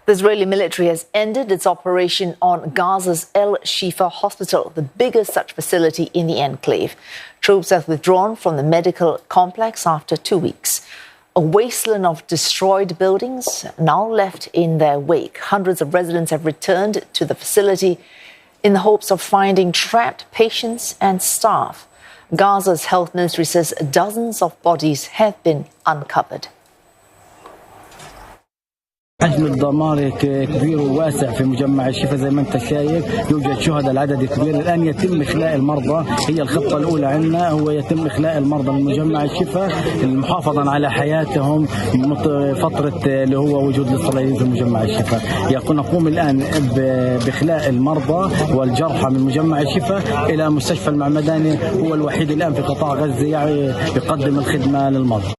The Israeli military has ended its operation on Gaza's Al-Shifa Hospital, the biggest such facility in the enclave. Troops have withdrawn from the medical complex after 2 weeks. A wasteland of destroyed buildings now left in their wake. Hundreds of residents have returned to the facility in the hopes of finding trapped patients and staff. Gaza's health ministry says dozens of bodies have been uncovered. حجم الدمار كبير وواسع في مجمع الشفا زي ما انت شايف. يوجد شهداء العدد كبير. الان يتم اخلاء المرضى. هي الخطه الاولى عندنا هو يتم اخلاء المرضى من مجمع الشفا محافظا على حياتهم فتره اللي هو وجود الاسرائيليين في مجمع الشفا. نقوم الان باخلاء المرضى والجرحى من مجمع الشفا الى مستشفى المعمداني. هو الوحيد الان في قطاع غزه يقدم الخدمه للمرضى.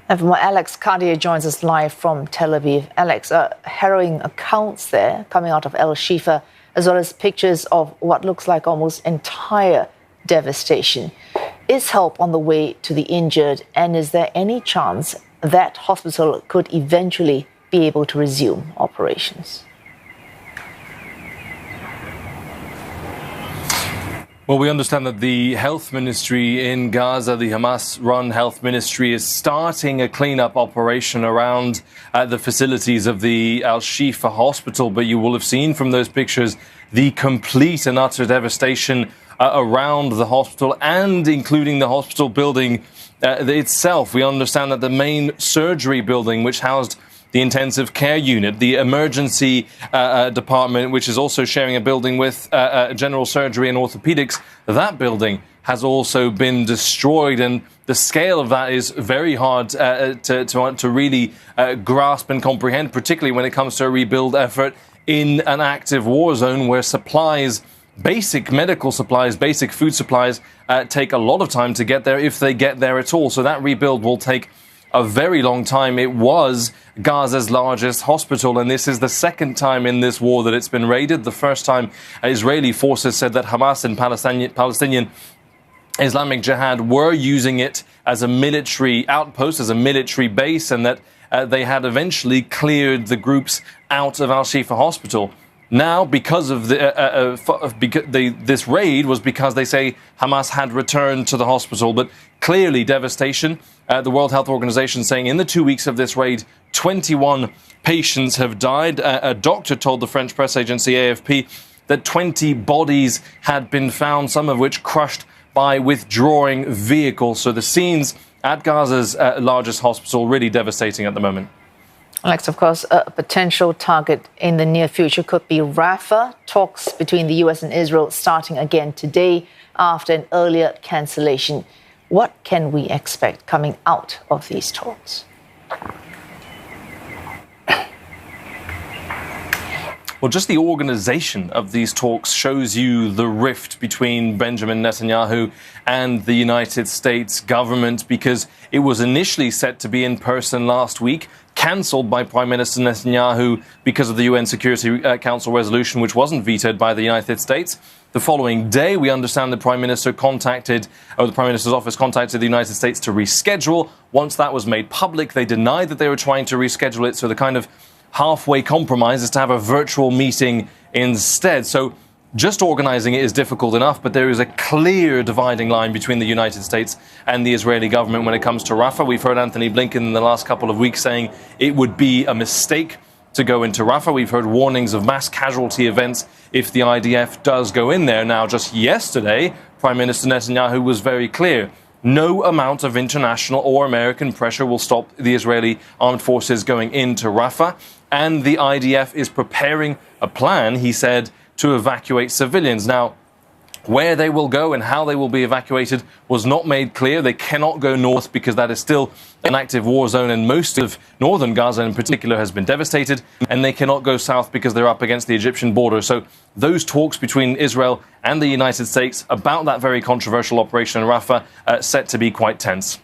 And for more, Alex Cadier joins us live from Tel Aviv. Alex, harrowing accounts there coming out of Al-Shifa, as well as pictures of what looks like almost entire devastation. Is help on the way to the injured, and is there any chance that hospital could eventually be able to resume operations? Well, we understand that the health ministry in Gaza, the Hamas-run health ministry, is starting a cleanup operation around the facilities of the Al-Shifa Hospital. But you will have seen from those pictures the complete and utter devastation around the hospital and including the hospital building itself. We understand that the main surgery building, which housed the intensive care unit, the emergency department, which is also sharing a building with general surgery and orthopedics, that building has also been destroyed. And the scale of that is very hard to really grasp and comprehend, particularly when it comes to a rebuild effort in an active war zone where supplies, basic medical supplies, basic food supplies, take a lot of time to get there, if they get there at all. So that rebuild will take a very long time. It was Gaza's largest hospital, and this is the second time in this war that it's been raided. The first time, Israeli forces said that Hamas and Palestinian Islamic Jihad were using it as a military outpost, as a military base, and that they had eventually cleared the groups out of Al-Shifa Hospital. Now, because of this raid was because they say Hamas had returned to the hospital, but clearly devastation. The World Health Organization saying in the 2 weeks of this raid, 21 patients have died. A doctor told the French press agency AFP that 20 bodies had been found, some of which crushed by withdrawing vehicles. So the scenes at Gaza's largest hospital really devastating at the moment. Alex, of course, a potential target in the near future could be Rafah. Talks between the US and Israel starting again today after an earlier cancellation. What can we expect coming out of these talks? Well, just the organization of these talks shows you the rift between Benjamin Netanyahu and the United States government, because it was initially set to be in person last week, cancelled by Prime Minister Netanyahu because of the UN Security Council resolution, which wasn't vetoed by the United States. The following day, we understand the Prime Minister's office contacted the United States to reschedule. Once that was made public, they denied that they were trying to reschedule it. So the kind of halfway compromise is to have a virtual meeting instead. So just organizing it is difficult enough, but there is a clear dividing line between the United States and the Israeli government when it comes to Rafah. We've heard Anthony Blinken in the last couple of weeks saying it would be a mistake to go into Rafah. We've heard warnings of mass casualty events if the IDF does go in there. Now, just yesterday, Prime Minister Netanyahu was very clear. No amount of international or American pressure will stop the Israeli armed forces going into Rafah. And the IDF is preparing a plan, he said, to evacuate civilians. Now, where they will go and how they will be evacuated was not made clear. They cannot go north because that is still an active war zone, and most of northern Gaza in particular has been devastated, and they cannot go south because they're up against the Egyptian border. So those talks between Israel and the United States about that very controversial operation in Rafah set to be quite tense.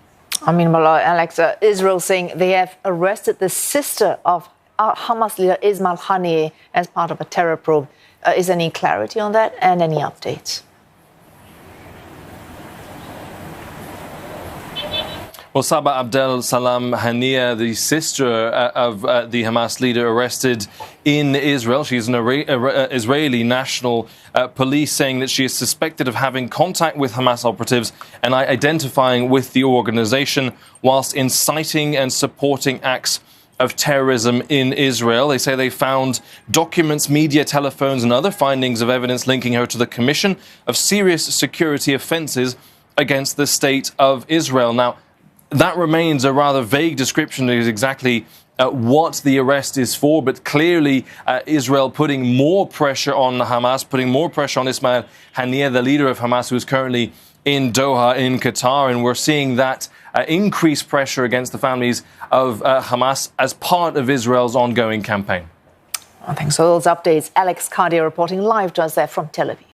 Alex, Israel saying they have arrested the sister of Hamas leader Ismail Haniyeh as part of a terror probe. Is there any clarity on that and any updates? Well, Saba Abdel Salam Hania, the sister of the Hamas leader, arrested in Israel. She's an Israeli national. Police saying that she is suspected of having contact with Hamas operatives and identifying with the organization whilst inciting and supporting acts of terrorism in Israel. They say they found documents, media, telephones and other findings of evidence linking her to the commission of serious security offences against the state of Israel. Now, that remains a rather vague description of exactly what the arrest is for, but clearly Israel putting more pressure on Hamas, putting more pressure on Ismail Haniyeh, the leader of Hamas, who is currently in Doha in Qatar, and we're seeing that increased pressure against the families of Hamas as part of Israel's ongoing campaign. Thanks for those updates. Alex Cadier reporting live to us there from Tel Aviv.